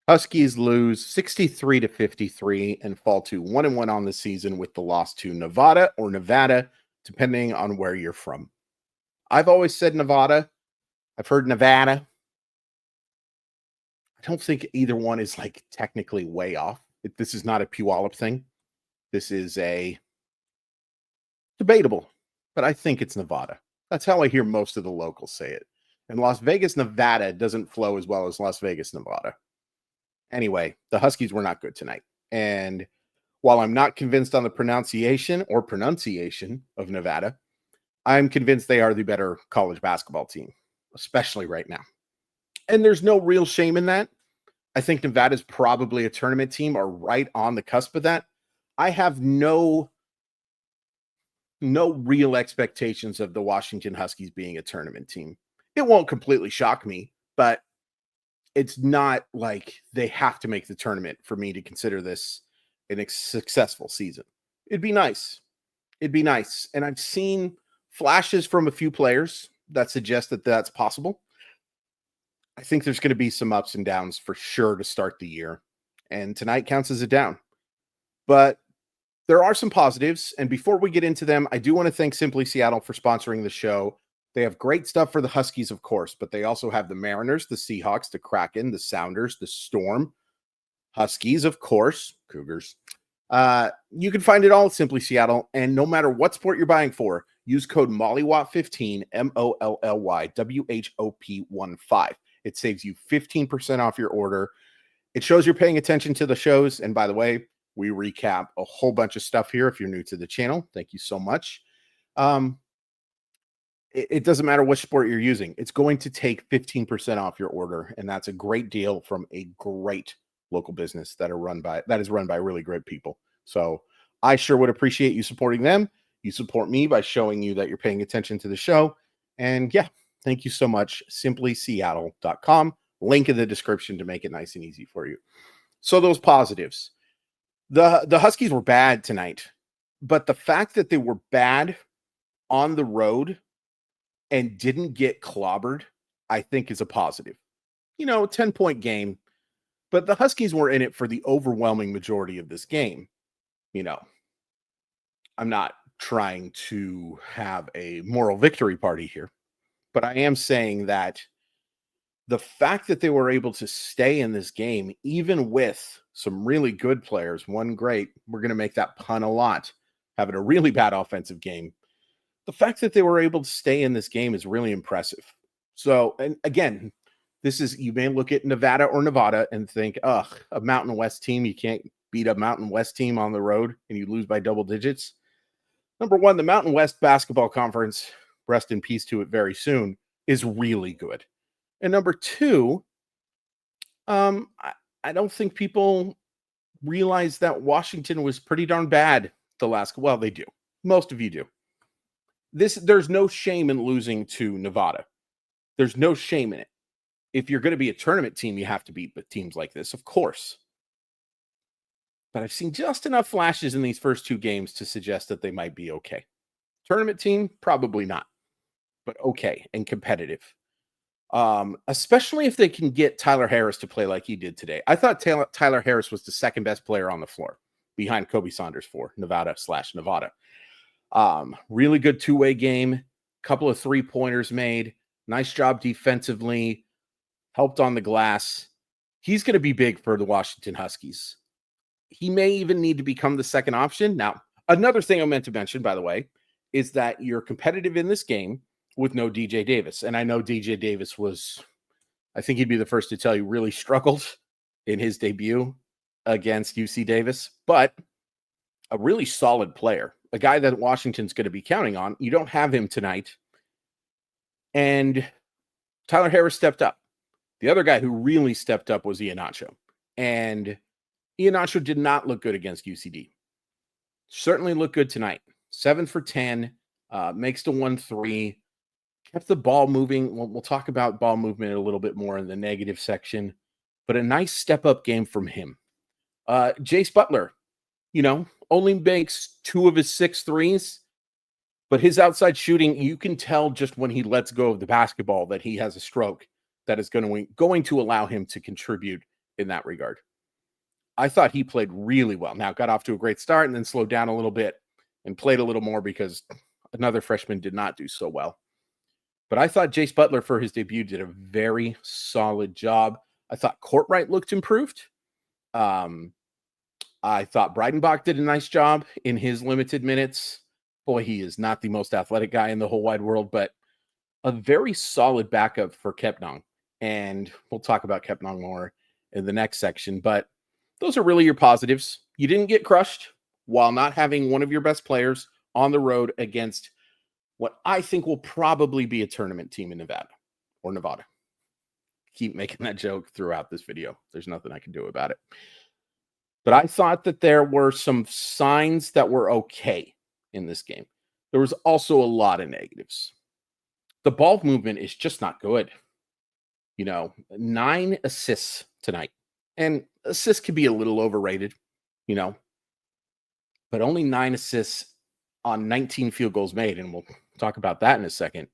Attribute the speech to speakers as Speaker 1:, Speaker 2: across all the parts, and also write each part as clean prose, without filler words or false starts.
Speaker 1: Huskies lose 63-53 and fall to 1-1 on the season with the loss to Nevada or Nevada, depending on where you're from. I've always said Nevada. I've heard Nevada. I don't think either one is like technically way off. This is not a Puyallup thing. This is a debatable, but I think it's Nevada. That's how I hear most of the locals say it. And Las Vegas, Nevada doesn't flow as well as Las Vegas, Nevada. Anyway, the Huskies were not good tonight. And while I'm not convinced on the pronunciation of Nevada, I'm convinced they are the better college basketball team, especially right now. And there's no real shame in that. I think Nevada's probably a tournament team or right on the cusp of that. I have no real expectations of the Washington Huskies being a tournament team. It won't completely shock me, but it's not like they have to make the tournament for me to consider this a successful season. It'd be nice. And I've seen flashes from a few players that suggest that that's possible. I think there's going to be some ups and downs for sure to start the year. And tonight counts as a down. But there are some positives. And before we get into them, I do want to thank Simply Seattle for sponsoring the show. They have great stuff for the Huskies, of course, but they also have the Mariners, the Seahawks, the Kraken, the Sounders, the Storm, Huskies, of course, Cougars. You can find it all at Simply Seattle. And no matter what sport you're buying for, use code MOLLYWOP15, MOLLYWHOP15. It saves you 15% off your order. It shows you're paying attention to the shows. And by the way, we recap a whole bunch of stuff here if you're new to the channel. Thank you so much. It doesn't matter which sport you're using. It's going to take 15% off your order. And that's a great deal from a great local business that is run by really great people. So I sure would appreciate you supporting them. You support me by showing you that you're paying attention to the show. And yeah, thank you so much. SimplySeattle.com. Link in the description to make it nice and easy for you. So those positives. The Huskies were bad tonight, but the fact that they were bad on the road and didn't get clobbered, I think is a positive. 10-point game, but the Huskies were in it for the overwhelming majority of this game. I'm not trying to have a moral victory party here, but I am saying that the fact that they were able to stay in this game, even with some really good players, one great, we're going to make that pun a lot, having a really bad offensive game. The fact that they were able to stay in this game is really impressive. So, and again, you may look at Nevada and think, a Mountain West team, you can't beat a Mountain West team on the road and you lose by double digits. Number one, the Mountain West Basketball Conference, rest in peace to it very soon, is really good. And number two, I don't think people realize that Washington was pretty darn bad they do. Most of you do. There's no shame in losing to Nevada. There's no shame in it. If you're going to be a tournament team, you have to beat teams like this, of course. But I've seen just enough flashes in these first two games to suggest that they might be okay. Tournament team, probably not, but okay and competitive. Especially if they can get Tyler Harris to play like he did today. I thought Tyler Harris was the second best player on the floor behind Kobe Saunders for Nevada. Really good two-way game, couple of three-pointers made, nice job defensively, helped on the glass. He's going to be big for the Washington Huskies. He may even need to become the second option. Now, another thing I meant to mention, by the way, is that you're competitive in this game with no DJ Davis. And I know DJ Davis I think he'd be the first to tell you, really struggled in his debut against UC Davis, but a really solid player, a guy that Washington's going to be counting on. You don't have him tonight. And Tyler Harris stepped up. The other guy who really stepped up was Iheanacho. And Iheanacho did not look good against UCD. Certainly looked good tonight. 7 for 10, makes the 1-3, kept the ball moving. We'll talk about ball movement a little bit more in the negative section, but a nice step-up game from him. Jace Butler, only makes 2 of his 6 threes, but his outside shooting, you can tell just when he lets go of the basketball that he has a stroke that is going to allow him to contribute in that regard. I thought he played really well. Now, got off to a great start and then slowed down a little bit and played a little more because another freshman did not do so well. But I thought Jace Butler for his debut did a very solid job. I thought Courtwright looked improved. I thought Breidenbach did a nice job in his limited minutes. Boy, he is not the most athletic guy in the whole wide world, but a very solid backup for Kepnang. And we'll talk about Kepnang more in the next section. But those are really your positives. You didn't get crushed while not having one of your best players on the road against what I think will probably be a tournament team in Nevada. Keep making that joke throughout this video. There's nothing I can do about it. But I thought that there were some signs that were okay in this game. There was also a lot of negatives. The ball movement is just not good. 9 assists tonight. And assists could be a little overrated, but only 9 assists on 19 field goals made. And we'll talk about that in a second.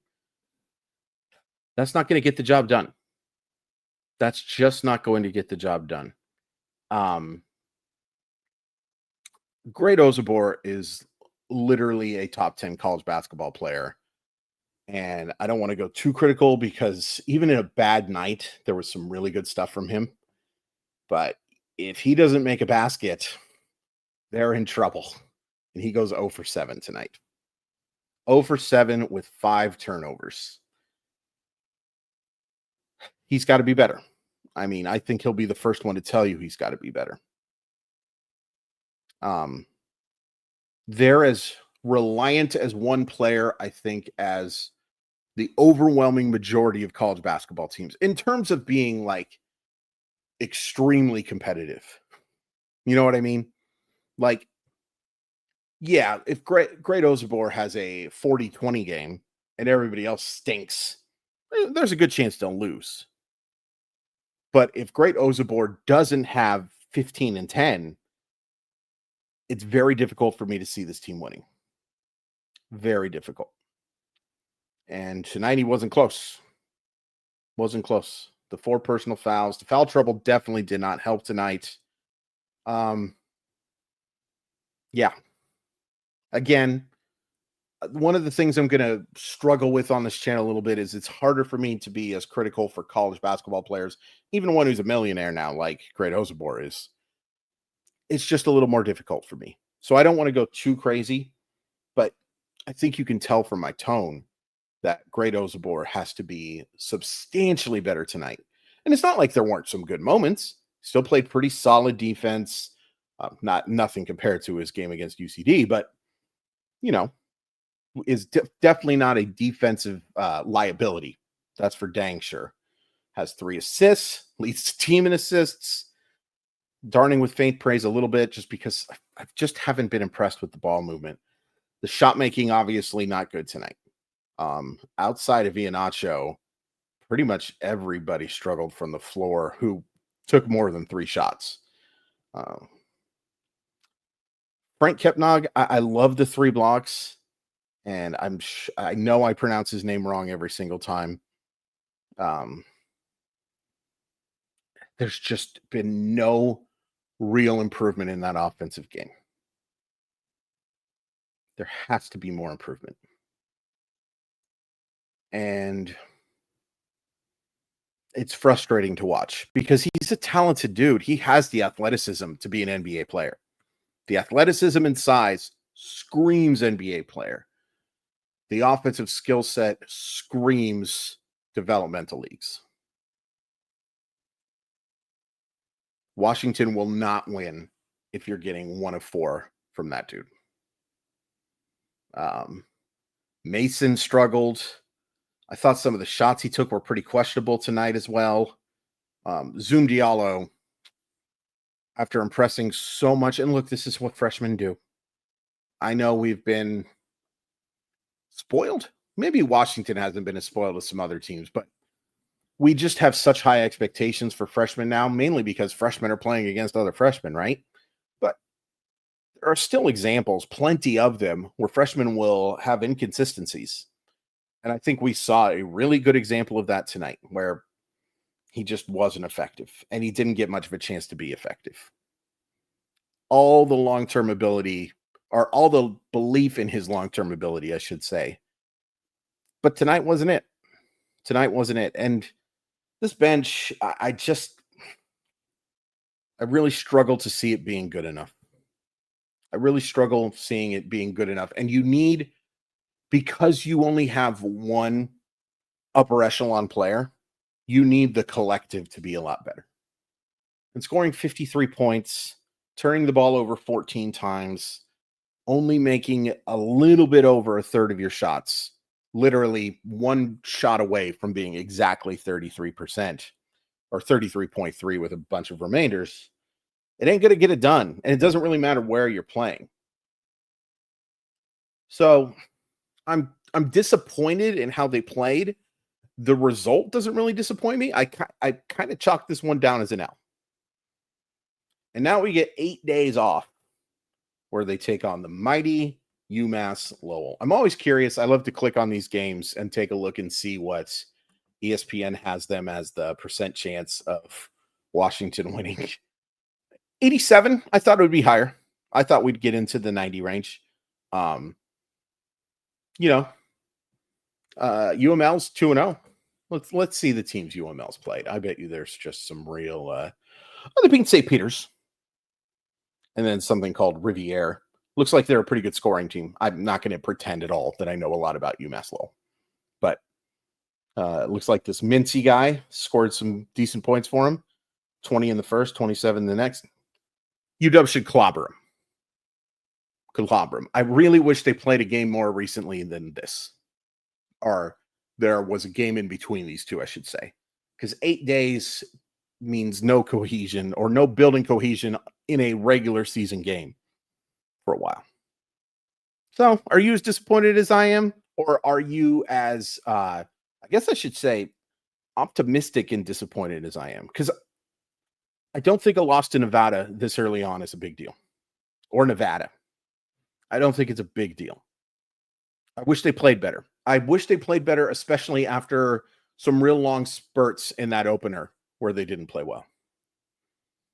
Speaker 1: That's not going to get the job done. That's just not going to get the job done. Great Osobor is literally a top 10 college basketball player. And I don't want to go too critical because even in a bad night, there was some really good stuff from him. But if he doesn't make a basket, they're in trouble. And he goes 0 for 7 tonight. 0 for 7 with 5 turnovers. He's got to be better. I mean, I think he'll be the first one to tell you he's got to be better. They're as reliant as one player, I think, as the overwhelming majority of college basketball teams in terms of being like extremely competitive. You know what I mean? Like, yeah, if Great Osobor has a 40-20 game and everybody else stinks, there's a good chance they'll lose. But if Great Osobor doesn't have 15 and 10, it's very difficult for me to see this team winning. Very difficult. And tonight he wasn't close. Wasn't close. The 4 personal fouls. The foul trouble definitely did not help tonight. Yeah. Again, one of the things I'm going to struggle with on this channel a little bit is it's harder for me to be as critical for college basketball players, even one who's a millionaire now, like Great Osobor is. It's just a little more difficult for me. So I don't want to go too crazy, but I think you can tell from my tone that Great Osobor has to be substantially better tonight. And it's not like there weren't some good moments. Still played pretty solid defense. Nothing compared to his game against UCD, but, is definitely not a defensive liability. That's for dang sure. Has 3 assists, leads the team in assists. Darning with faint praise a little bit just because I just haven't been impressed with the ball movement. The shot making, obviously not good tonight. Outside of Iheanacho, pretty much everybody struggled from the floor who took more than 3 shots. Frank Kepnang, I love the 3 blocks, and I know I pronounce his name wrong every single time. There's just been no real improvement in that offensive game. There has to be more improvement. And it's frustrating to watch because he's a talented dude. He has the athleticism to be an NBA player. The athleticism and size screams NBA player. The offensive skill set screams developmental leagues. Washington will not win if you're getting 1 of 4 from that dude. Mason struggled. I thought some of the shots he took were pretty questionable tonight as well. Zoom Diallo, after impressing so much, and look, this is what freshmen do. I know we've been spoiled. Maybe Washington hasn't been as spoiled as some other teams, but we just have such high expectations for freshmen now, mainly because freshmen are playing against other freshmen, right? But there are still examples, plenty of them, where freshmen will have inconsistencies. And I think we saw a really good example of that tonight, where he just wasn't effective, and he didn't get much of a chance to be effective. All the long-term ability, or all the belief in his long-term ability, I should say. But tonight wasn't it. Tonight wasn't it. And this bench, I really struggle to see it being good enough. I really struggle seeing it being good enough. And you need, because you only have one upper echelon player, you need the collective to be a lot better. And scoring 53 points, turning the ball over 14 times, only making a little bit over a third of your shots, literally one shot away from being exactly 33% or 33.3 with a bunch of remainders. It ain't going to get it done. And it doesn't really matter where you're playing. So I'm disappointed in how they played. The result doesn't really disappoint me. I kind of chalked this one down as an L. And now we get 8 days off where they take on the mighty UMass Lowell. I'm always curious. I love to click on these games and take a look and see what ESPN has them as the percent chance of Washington winning. 87. I thought it would be higher. I thought we'd get into the 90 range. UML's 2-0. Let's see the teams UML's played. I bet you there's just some real they beat St. Peter's. And then something called Riviere. Looks like they're a pretty good scoring team. I'm not going to pretend at all that I know a lot about UMass Lowell. But it looks like this Mincy guy scored some decent points for him. 20 in the first, 27 in the next. UW should clobber him. I really wish they played a game more recently than this. Or there was a game in between these two, I should say. Because 8 days means no cohesion or no building cohesion in a regular season game for a while. So are you as disappointed as I am? Or are you as, I guess I should say, optimistic and disappointed as I am? Because I don't think a loss to Nevada this early on is a big deal. Or Nevada. I don't think it's a big deal. I wish they played better. I wish they played better, especially after some real long spurts in that opener where they didn't play well.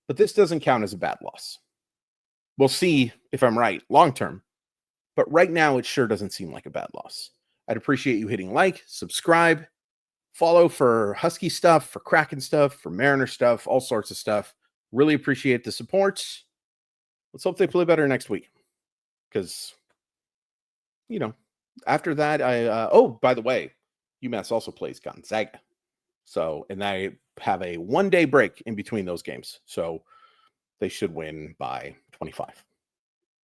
Speaker 1: But this doesn't count as a bad loss. We'll see if I'm right long term. But right now, it sure doesn't seem like a bad loss. I'd appreciate you hitting like, subscribe, follow for Husky stuff, for Kraken stuff, for Mariner stuff, all sorts of stuff. Really appreciate the support. Let's hope they play better next week. Because, after that, by the way, UMass also plays Gonzaga. So, and I have a 1 day break in between those games. So they should win by 25.